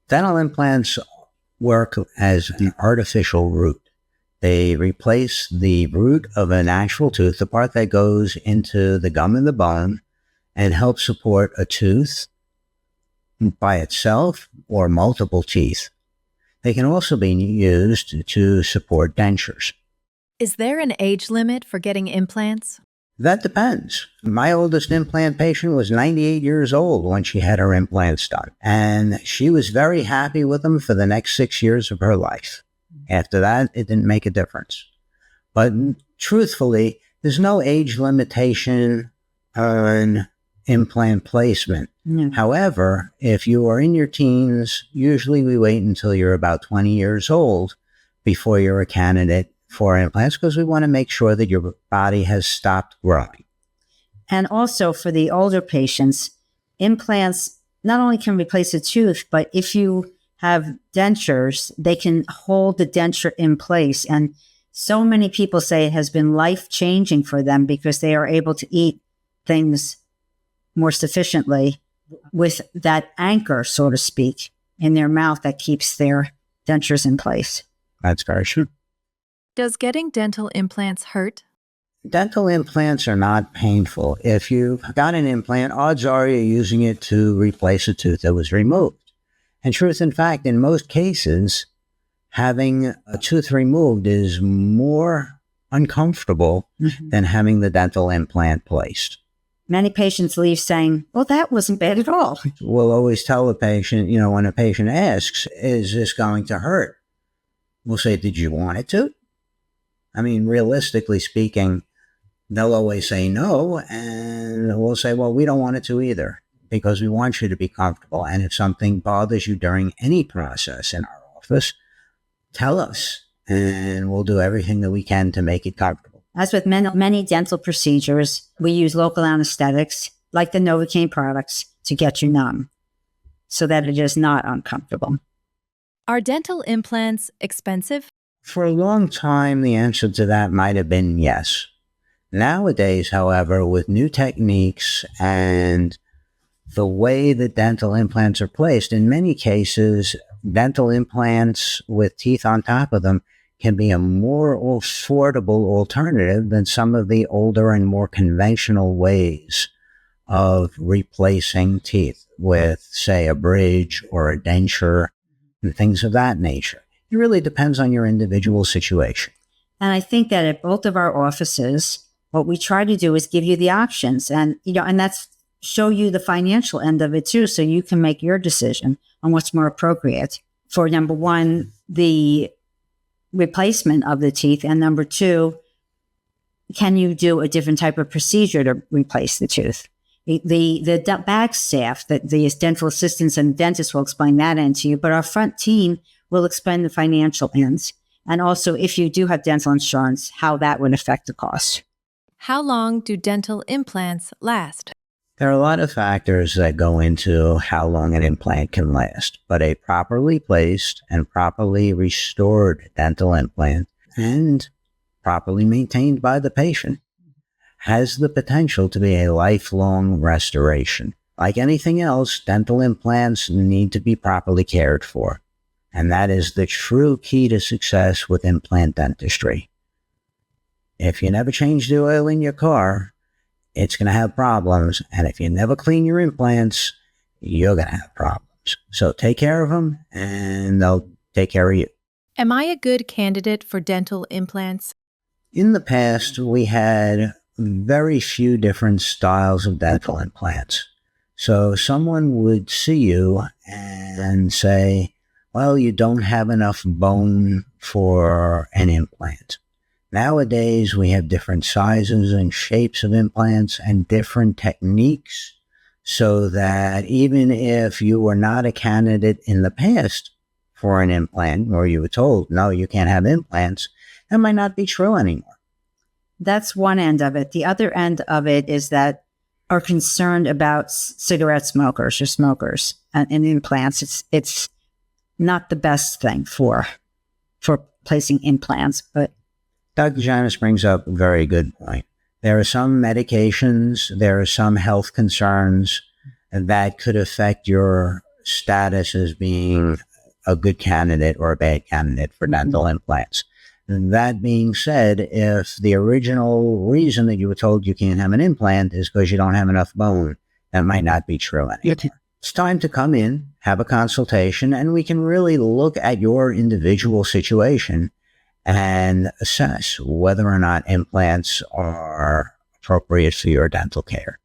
Dental implants work as an artificial root. They replace the root of a natural tooth, the part that goes into the gum and the bone, and help support a tooth by itself or multiple teeth. They can also be used to support dentures. Is there an age limit for getting implants? That depends. My oldest implant patient was 98 years old when she had her implants done, and she was very happy with them for the next 6 years of her life. After that, it didn't make a difference. But truthfully, there's no age limitation on implant placement. However, if you are in your teens, usually we wait until you're about 20 years old before you're a candidate for implants, because we want to make sure that your body has stopped growing. And also for the older patients, implants not only can replace a tooth, but if you have dentures, they can hold the denture in place. And so many people say it has been life-changing for them because they are able to eat things more sufficiently with that anchor, so to speak, in their mouth that keeps their dentures in place. That's very true. Does getting dental implants hurt? Dental implants are not painful. If you've got an implant, odds are you're using it to replace a tooth that was removed. And truth in fact, in most cases, having a tooth removed is more uncomfortable than having the dental implant placed. Many patients leave saying, well, that wasn't bad at all. We'll always tell the patient, when a patient asks, is this going to hurt? We'll say, did you want it to? I mean, realistically speaking, they'll always say no, and we'll say, well, we don't want it to either, because we want you to be comfortable. And if something bothers you during any process in our office, tell us, and we'll do everything that we can to make it comfortable. As with many dental procedures, we use local anesthetics, like the Novocaine products, to get you numb, so that it is not uncomfortable. Are dental implants expensive? For a long time, the answer to that might have been yes. Nowadays, however, with new techniques and the way that dental implants are placed, in many cases, dental implants with teeth on top of them can be a more affordable alternative than some of the older and more conventional ways of replacing teeth with, say, a bridge or a denture and things of that nature. It really depends on your individual situation. And I think that at both of our offices, what we try to do is give you the options and that's show you the financial end of it too, so you can make your decision on what's more appropriate for, number one, the replacement of the teeth, and number two, can you do a different type of procedure to replace the tooth? The back staff, the dental assistants and dentists will explain that end to you, but our front team will explain the financial ends. And also, if you do have dental insurance, how that would affect the cost. How long do dental implants last? There are a lot of factors that go into how long an implant can last, but a properly placed and properly restored dental implant, and properly maintained by the patient, has the potential to be a lifelong restoration. Like anything else, dental implants need to be properly cared for. And that is the true key to success with implant dentistry. If you never change the oil in your car, it's going to have problems. And if you never clean your implants, you're going to have problems. So take care of them, and they'll take care of you. Am I a good candidate for dental implants? In the past, we had very few different styles of dental implants. So someone would see you and say, well, you don't have enough bone for an implant. Nowadays, we have different sizes and shapes of implants and different techniques, so that even if you were not a candidate in the past for an implant, or you were told, no, you can't have implants, that might not be true anymore. That's one end of it. The other end of it is that are concerned about cigarette smokers or smokers and implants. It's not the best thing for placing implants, but Dr. Janice brings up a very good point. There are some medications, there are some health concerns that could affect your status as being a good candidate or a bad candidate for dental implants. That being said, if the original reason that you were told you can't have an implant is because you don't have enough bone, that might not be true anymore. It's time to come in, have a consultation, and we can really look at your individual situation and assess whether or not implants are appropriate for your dental care.